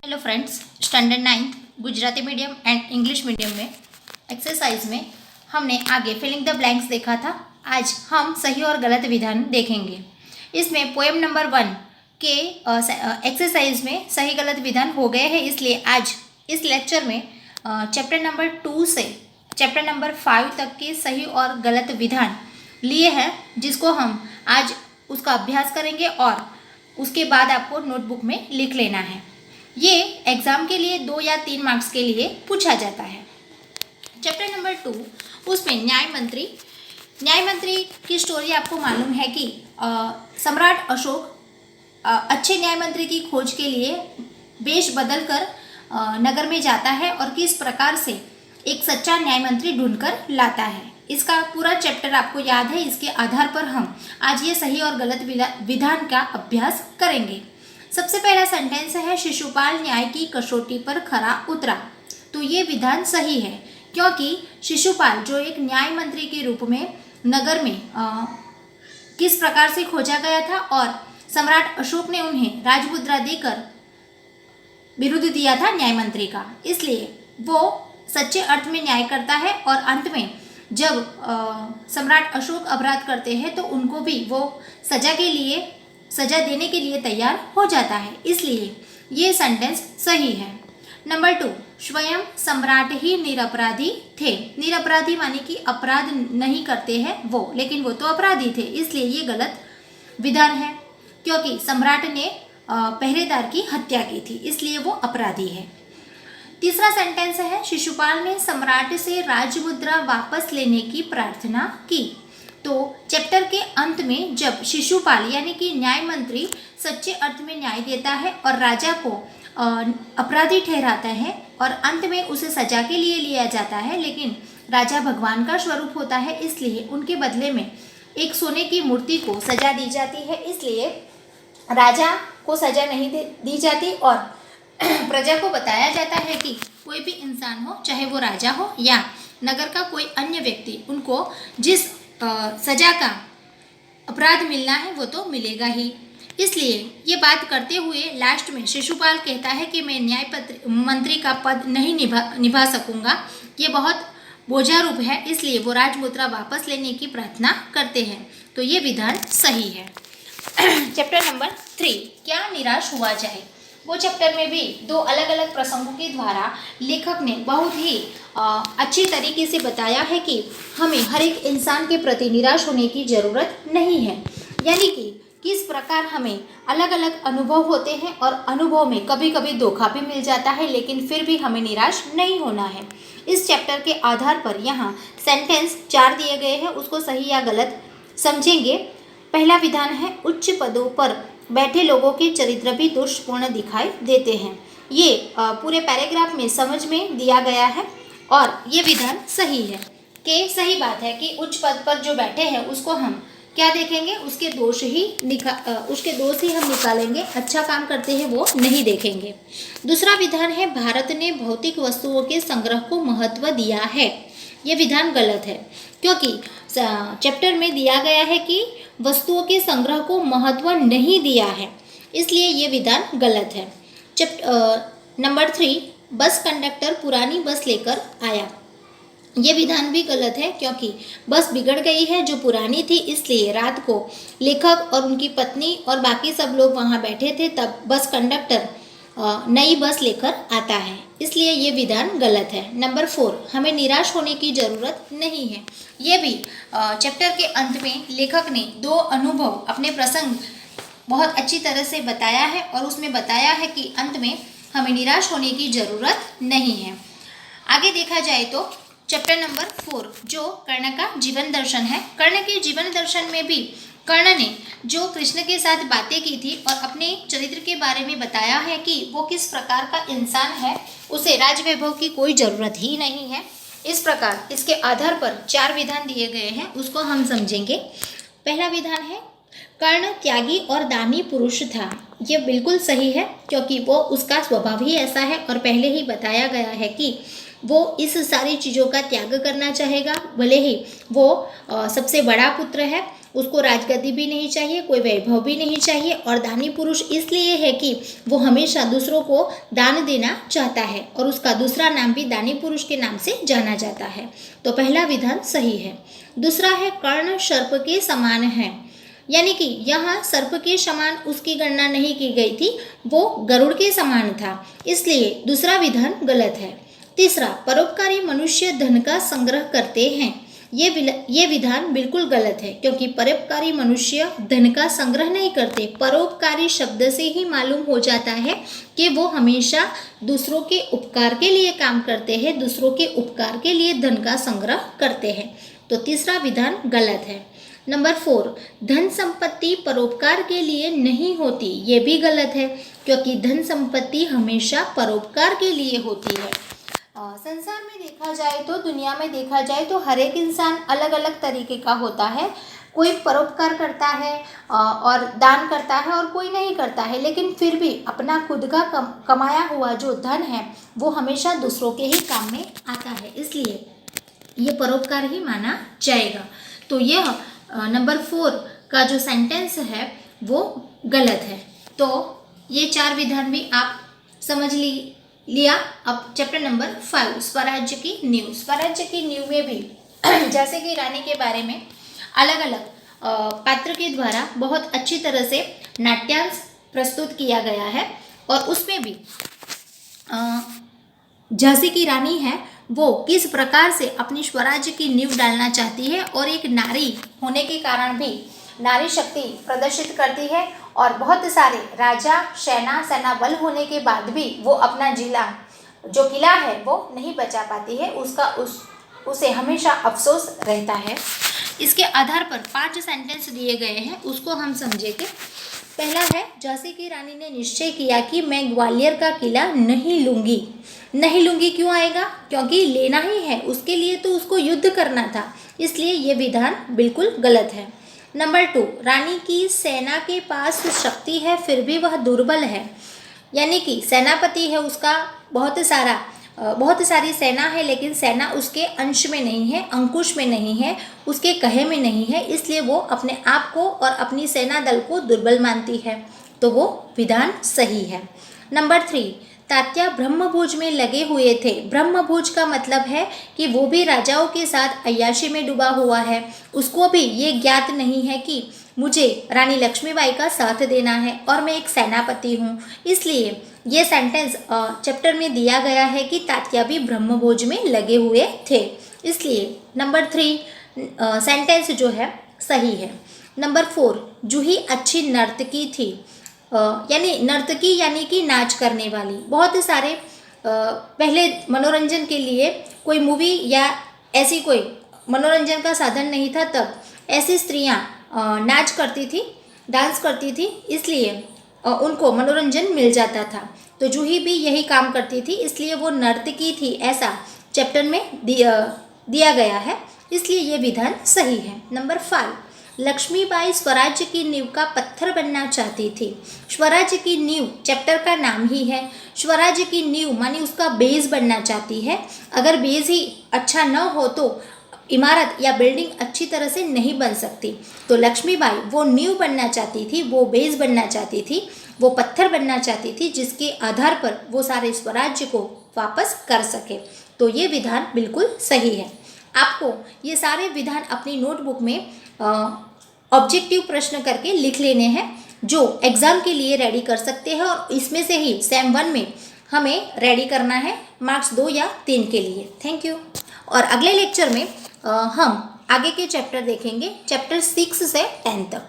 Hello friends, standard 9 Gujarati medium and English medium में exercise में हमने आगे फिलिंग द ब्लैंक्स देखा था। आज हम सही और गलत विधान देखेंगे। इसमें पोएम नंबर 1 के एक्सरसाइज में सही गलत विधान हो गए हैं, इसलिए आज इस लेक्चर में चैप्टर नंबर 2 से चैप्टर नंबर 5 तक के सही और गलत विधान लिए हैं, जिसको हम आज उसका अभ्यास करेंगे और उसके बाद आपको नोटबुक में लिख लेना है। ये एग्ज़ाम के लिए 2 या 3 मार्क्स के लिए पूछा जाता है। चैप्टर नंबर 2, उसमें न्याय मंत्री की स्टोरी आपको मालूम है कि सम्राट अशोक अच्छे न्याय मंत्री की खोज के लिए वेश बदल कर नगर में जाता है और किस प्रकार से एक सच्चा न्याय मंत्री ढूंढकर लाता है। इसका पूरा चैप्टर आपको याद है। इसके आधार पर हम आज ये सही और गलत विधान का अभ्यास करेंगे। सबसे पहला सेंटेंस है, शिशुपाल न्याय की कसौटी पर खरा उतरा। तो ये विधान सही है, क्योंकि शिशुपाल जो एक न्याय मंत्री के रूप में नगर में किस प्रकार से खोजा गया था और सम्राट अशोक ने उन्हें राजमुद्रा देकर विरुद्ध दिया था न्याय मंत्री का, इसलिए वो सच्चे अर्थ में न्याय करता है और अंत में जब सम्राट अशोक अपराध करते हैं तो उनको भी वो सजा देने के लिए तैयार हो जाता है, इसलिए ये सेंटेंस सही है। नंबर 2, स्वयं सम्राट ही निरपराधी थे। निरपराधी माने कि अपराध नहीं करते हैं वो, लेकिन वो तो अपराधी थे, इसलिए ये गलत विधान है, क्योंकि सम्राट ने पहरेदार की हत्या की थी, इसलिए वो अपराधी है। तीसरा सेंटेंस है, शिशुपाल ने सम्राट से राजमुद्रा वापस लेने की प्रार्थना की। तो चैप्टर के अंत में जब शिशुपाल यानी कि न्याय मंत्री सच्चे अर्थ में न्याय देता है और राजा को अपराधी ठहराता है और अंत में उसे सजा के लिए लिया जाता है, लेकिन राजा भगवान का स्वरूप होता है, इसलिए उनके बदले में एक सोने की मूर्ति को सजा दी जाती है, इसलिए राजा को सजा नहीं दी जाती और प्रजा को बताया जाता है कि कोई भी इंसान हो, चाहे वो राजा हो या नगर का कोई अन्य व्यक्ति, उनको जिस सजा का अपराध मिलना है वो तो मिलेगा ही। इसलिए ये बात करते हुए लास्ट में शिशुपाल कहता है कि मैं मंत्री का पद नहीं निभा सकूंगा, ये बहुत बोझा रूप है, इसलिए वो राजमुद्रा वापस लेने की प्रार्थना करते हैं। तो ये विधान सही है। चैप्टर नंबर 3, क्या निराश हुआ जाए। वो चैप्टर में भी 2 अलग अलग प्रसंगों के द्वारा लेखक ने बहुत ही अच्छी तरीके से बताया है कि हमें हर एक इंसान के प्रति निराश होने की ज़रूरत नहीं है, यानी कि किस प्रकार हमें अलग अलग अनुभव होते हैं और अनुभव में कभी कभी धोखा भी मिल जाता है, लेकिन फिर भी हमें निराश नहीं होना है। इस चैप्टर के आधार पर यहाँ सेंटेंस 4 दिए गए हैं, उसको सही या गलत समझेंगे। पहला विधान है, उच्च पदों पर बैठे लोगों के चरित्र भी दोषपूर्ण दिखाई देते हैं। ये पूरे पैराग्राफ में समझ में दिया गया है और ये विधान सही है कि सही बात है कि उच्च पद पर जो बैठे हैं उसको हम क्या देखेंगे, उसके दोष ही हम निकालेंगे, अच्छा काम करते हैं वो नहीं देखेंगे। दूसरा विधान है, भारत ने भौतिक वस्तुओं के संग्रह को महत्व दिया है। ये विधान गलत है, क्योंकि चैप्टर में दिया गया है कि वस्तुओं के संग्रह को महत्व नहीं दिया है, इसलिए ये विधान गलत है। नंबर 3, बस कंडक्टर पुरानी बस लेकर आया। ये विधान भी गलत है, क्योंकि बस बिगड़ गई है जो पुरानी थी, इसलिए रात को लेखक और उनकी पत्नी और बाकी सब लोग वहाँ बैठे थे, तब बस कंडक्टर नई बस लेकर आता है, इसलिए ये विधान गलत है। नंबर 4, हमें निराश होने की ज़रूरत नहीं है। ये भी चैप्टर के अंत में लेखक ने 2 अनुभव अपने प्रसंग बहुत अच्छी तरह से बताया है और उसमें बताया है कि अंत में हमें निराश होने की ज़रूरत नहीं है। आगे देखा जाए तो चैप्टर नंबर 4 जो कर्ण का जीवन दर्शन है। कर्ण के जीवन दर्शन में भी कर्ण ने जो कृष्ण के साथ बातें की थी और अपने चरित्र के बारे में बताया है कि वो किस प्रकार का इंसान है, उसे राजवैभव की कोई ज़रूरत ही नहीं है। इस प्रकार इसके आधार पर 4 विधान दिए गए हैं, उसको हम समझेंगे। पहला विधान है, कर्ण त्यागी और दानी पुरुष था। ये बिल्कुल सही है, क्योंकि वो उसका स्वभाव ही ऐसा है और पहले ही बताया गया है कि वो इस सारी चीज़ों का त्याग करना चाहेगा। भले ही वो सबसे बड़ा पुत्र है, उसको राजगद्दी भी नहीं चाहिए, कोई वैभव भी नहीं चाहिए, और दानी पुरुष इसलिए है कि वो हमेशा दूसरों को दान देना चाहता है और उसका दूसरा नाम भी दानी पुरुष के नाम से जाना जाता है। तो पहला विधान सही है। दूसरा है कर्ण सर्प के समान है, यानी कि यहाँ सर्प के समान उसकी गणना नहीं की गई थी, वो गरुड़ के समान था, इसलिए दूसरा विधान गलत है। तीसरा, परोपकारी मनुष्य धन का संग्रह करते हैं, ये विधान बिल्कुल गलत है, क्योंकि परोपकारी मनुष्य धन का संग्रह नहीं करते। परोपकारी शब्द से ही मालूम हो जाता है कि वो हमेशा दूसरों के उपकार के लिए काम करते हैं, दूसरों के उपकार के लिए धन का संग्रह करते हैं। तो तीसरा विधान गलत है। नंबर 4, धन संपत्ति परोपकार के लिए नहीं होती, ये भी गलत है, क्योंकि धन संपत्ति हमेशा परोपकार के लिए होती है। संसार में देखा जाए तो, दुनिया में देखा जाए तो हर एक इंसान अलग अलग तरीके का होता है। कोई परोपकार करता है और दान करता है, और कोई नहीं करता है, लेकिन फिर भी अपना खुद का कमाया हुआ जो धन है वो हमेशा दूसरों के ही काम में आता है, इसलिए ये परोपकार ही माना जाएगा। तो यह नंबर 4 का जो सेंटेंस है वो गलत है। तो ये 4 विधान भी आप समझ लिया। अब चैप्टर नंबर 5, स्वराज्य की नींव। स्वराज्य की नींव में भी जैसे कि रानी के बारे में अलग अलग पात्र के द्वारा बहुत अच्छी तरह से नाट्यांश प्रस्तुत किया गया है, और उसमें भी झांसी की रानी है वो किस प्रकार से अपनी स्वराज्य की नींव डालना चाहती है, और एक नारी होने के कारण भी नारी शक्ति प्रदर्शित करती है, और बहुत सारे राजा सेना बल होने के बाद भी वो अपना जो किला है वो नहीं बचा पाती है, उसे हमेशा अफसोस रहता है। इसके आधार पर 5 सेंटेंस दिए गए हैं, उसको हम समझेंगे। पहला है, झांसी की रानी ने निश्चय किया कि मैं ग्वालियर का किला नहीं लूँगी क्यों आएगा, क्योंकि लेना ही है, उसके लिए तो उसको युद्ध करना था, इसलिए ये विधान बिल्कुल गलत है। नंबर 2, रानी की सेना के पास शक्ति है फिर भी वह दुर्बल है, यानी कि सेनापति है उसका बहुत सारी सेना है, लेकिन सेना उसके अंश में नहीं है, अंकुश में नहीं है, उसके कहे में नहीं है, इसलिए वो अपने आप को और अपनी सेना दल को दुर्बल मानती है, तो वो विधान सही है। नंबर 3, तात्या ब्रह्मभोज में लगे हुए थे। ब्रह्मभोज का मतलब है कि वो भी राजाओं के साथ अय्याशी में डूबा हुआ है, उसको भी ये ज्ञात नहीं है कि मुझे रानी लक्ष्मीबाई का साथ देना है और मैं एक सेनापति हूँ, इसलिए ये सेंटेंस चैप्टर में दिया गया है कि तात्या भी ब्रह्मभोज में लगे हुए थे, इसलिए नंबर 3 सेंटेंस जो है सही है। नंबर 4, जूही अच्छी नर्तकी थी, नर्तकी यानी कि नाच करने वाली। बहुत सारे पहले मनोरंजन के लिए कोई मूवी या ऐसी कोई मनोरंजन का साधन नहीं था, तब ऐसी स्त्रियां नाच करती थी, डांस करती थी, इसलिए उनको मनोरंजन मिल जाता था। तो जूही भी यही काम करती थी, इसलिए वो नर्तकी थी, ऐसा चैप्टर में दिया गया है, इसलिए ये विधान सही है। नंबर 5, लक्ष्मीबाई स्वराज्य की नींव का पत्थर बनना चाहती थी। स्वराज्य की नींव चैप्टर का नाम ही है। स्वराज्य की नींव मानी उसका बेस बनना चाहती है। अगर बेस ही अच्छा न हो तो इमारत या बिल्डिंग अच्छी तरह से नहीं बन सकती। तो लक्ष्मीबाई वो नींव बनना चाहती थी, वो बेस बनना चाहती थी, वो पत्थर बनना चाहती थी, जिसके आधार पर वो सारे स्वराज्य को वापस कर सके। तो ये विधान बिल्कुल सही है। आपको ये सारे विधान अपनी नोटबुक में ऑब्जेक्टिव प्रश्न करके लिख लेने हैं, जो एग्ज़ाम के लिए रेडी कर सकते हैं, और इसमें से ही सेम 1 में हमें रेडी करना है मार्क्स 2 या 3 के लिए। Thank you. और अगले लेक्चर में हम आगे के चैप्टर देखेंगे, चैप्टर 6 से 10 तक।